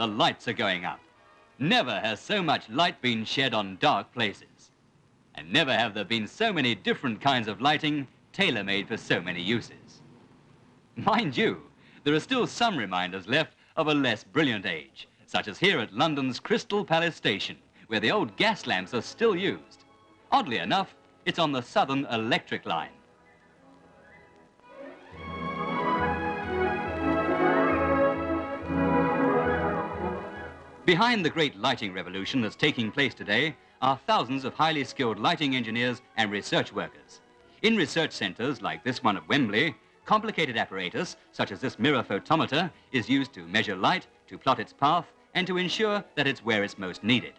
the lights are going up. Never has so much light been shed on dark places. And never have there been so many different kinds of lighting tailor-made for so many uses. Mind you, there are still some reminders left of a less brilliant age, such as here at London's Crystal Palace Station, where the old gas lamps are still used. Oddly enough, it's on the Southern Electric Line. Behind the great lighting revolution that's taking place today are thousands of highly skilled lighting engineers and research workers. In research centres like this one at Wembley, complicated apparatus such as this mirror photometer is used to measure light, to plot its path, and to ensure that it's where it's most needed.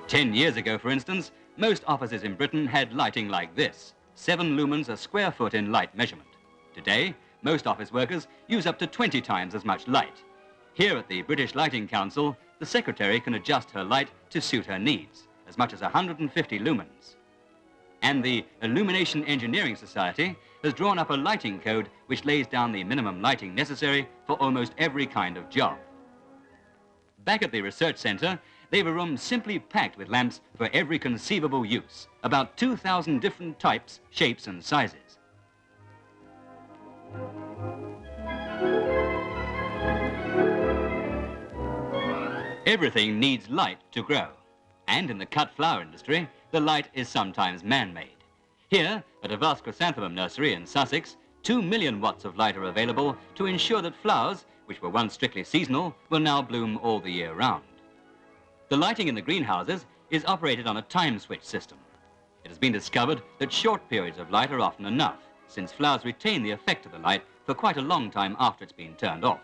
Ten years ago, for instance, most offices in Britain had lighting like this, 7 lumens a square foot in light measurement. Today, most office workers use up to 20 times as much light. Here at the British Lighting Council, the secretary can adjust her light to suit her needs, as much as 150 lumens. And the Illumination Engineering Society has drawn up a lighting code which lays down the minimum lighting necessary for almost every kind of job. Back at the research centre, they've a room simply packed with lamps for every conceivable use, about 2,000 different types, shapes and sizes. Everything needs light to grow, and in the cut flower industry, the light is sometimes man-made. Here, at a vast chrysanthemum nursery in Sussex, 2 million watts of light are available to ensure that flowers, which were once strictly seasonal, will now bloom all the year round. The lighting in the greenhouses is operated on a time switch system. It has been discovered that short periods of light are often enough, since flowers retain the effect of the light for quite a long time after it's been turned off.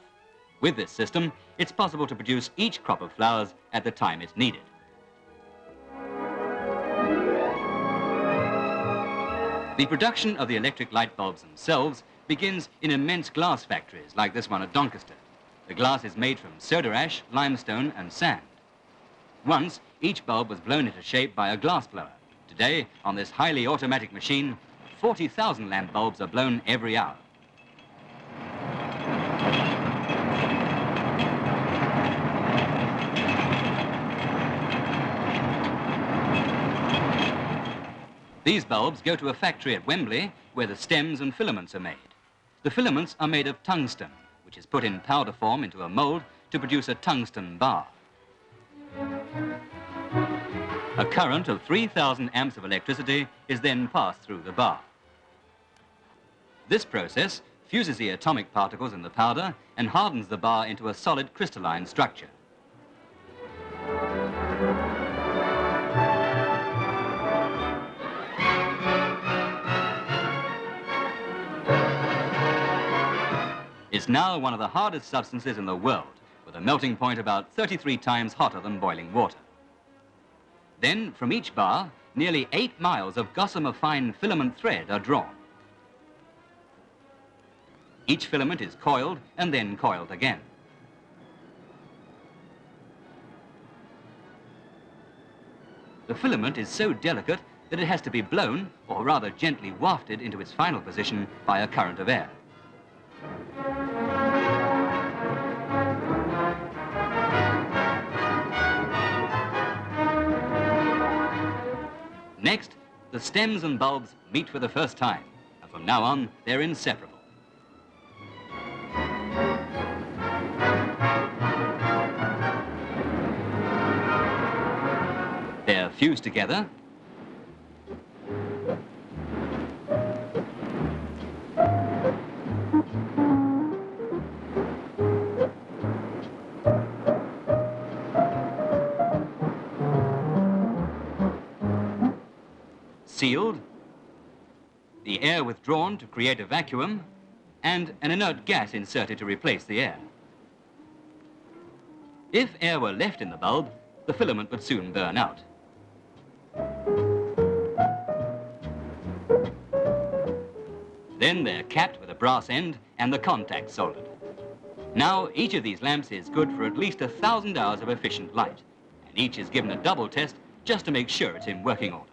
With this system, it's possible to produce each crop of flowers at the time it's needed. The production of the electric light bulbs themselves begins in immense glass factories like this one at Doncaster. The glass is made from soda ash, limestone and sand. Once, each bulb was blown into shape by a glass blower. Today, on this highly automatic machine, 40,000 lamp bulbs are blown every hour. These bulbs go to a factory at Wembley where the stems and filaments are made. The filaments are made of tungsten, which is put in powder form into a mould to produce a tungsten bar. A current of 3,000 amps of electricity is then passed through the bar. This process fuses the atomic particles in the powder and hardens the bar into a solid crystalline structure. It's now one of the hardest substances in the world, with a melting point about 33 times hotter than boiling water. Then, from each bar, nearly 8 miles of gossamer fine filament thread are drawn. Each filament is coiled and then coiled again. The filament is so delicate that it has to be blown, or rather gently wafted into its final position by a current of air. Next, the stems and bulbs meet for the first time, and from now on, they're inseparable. They're fused together, sealed, the air withdrawn to create a vacuum, and an inert gas inserted to replace the air. If air were left in the bulb, the filament would soon burn out. Then they're capped with a brass end and the contact soldered. Now each of these lamps is good for at least 1,000 hours of efficient light, and each is given a double test just to make sure it's in working order.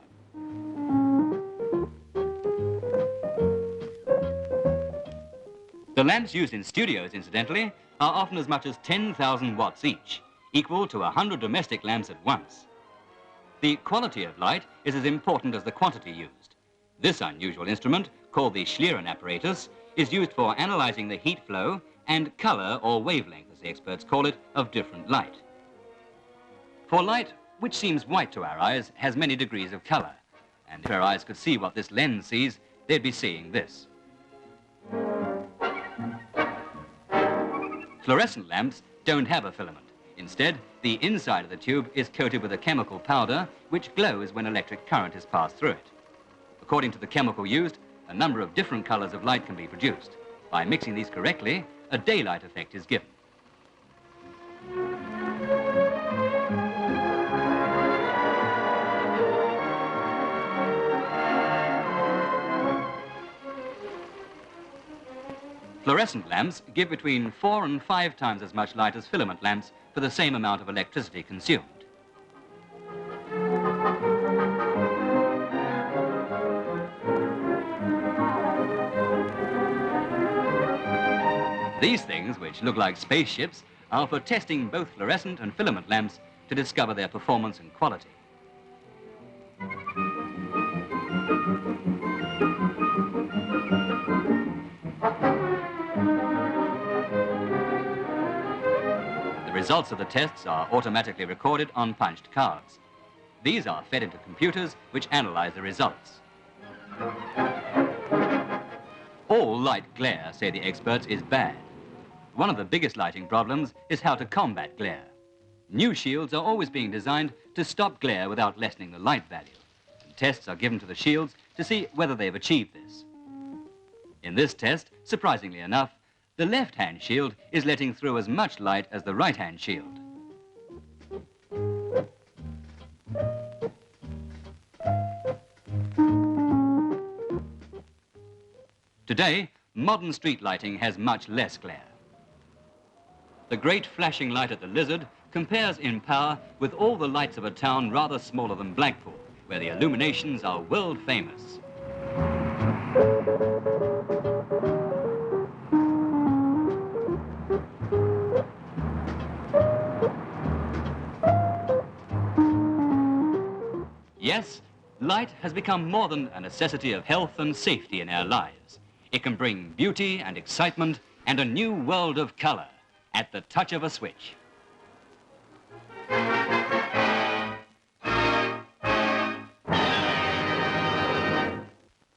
The lamps used in studios, incidentally, are often as much as 10,000 watts each, equal to 100 domestic lamps at once. The quality of light is as important as the quantity used. This unusual instrument, called the Schlieren apparatus, is used for analyzing the heat flow and color, or wavelength, as the experts call it, of different light. For light, which seems white to our eyes, has many degrees of color. And if our eyes could see what this lens sees, they'd be seeing this. Fluorescent lamps don't have a filament. Instead, the inside of the tube is coated with a chemical powder which glows when electric current is passed through it. According to the chemical used, a number of different colors of light can be produced. By mixing these correctly, a daylight effect is given. Fluorescent lamps give between 4 and 5 times as much light as filament lamps for the same amount of electricity consumed. These things, which look like spaceships, are for testing both fluorescent and filament lamps to discover their performance and quality. The results of the tests are automatically recorded on punched cards. These are fed into computers which analyze the results. All light glare, say the experts, is bad. One of the biggest lighting problems is how to combat glare. New shields are always being designed to stop glare without lessening the light value. And tests are given to the shields to see whether they've achieved this. In this test, surprisingly enough, the left-hand shield is letting through as much light as the right-hand shield. Today, modern street lighting has much less glare. The great flashing light at the Lizard compares in power with all the lights of a town rather smaller than Blackpool, where the illuminations are world famous. Yes, light has become more than a necessity of health and safety in our lives. It can bring beauty and excitement and a new world of color at the touch of a switch.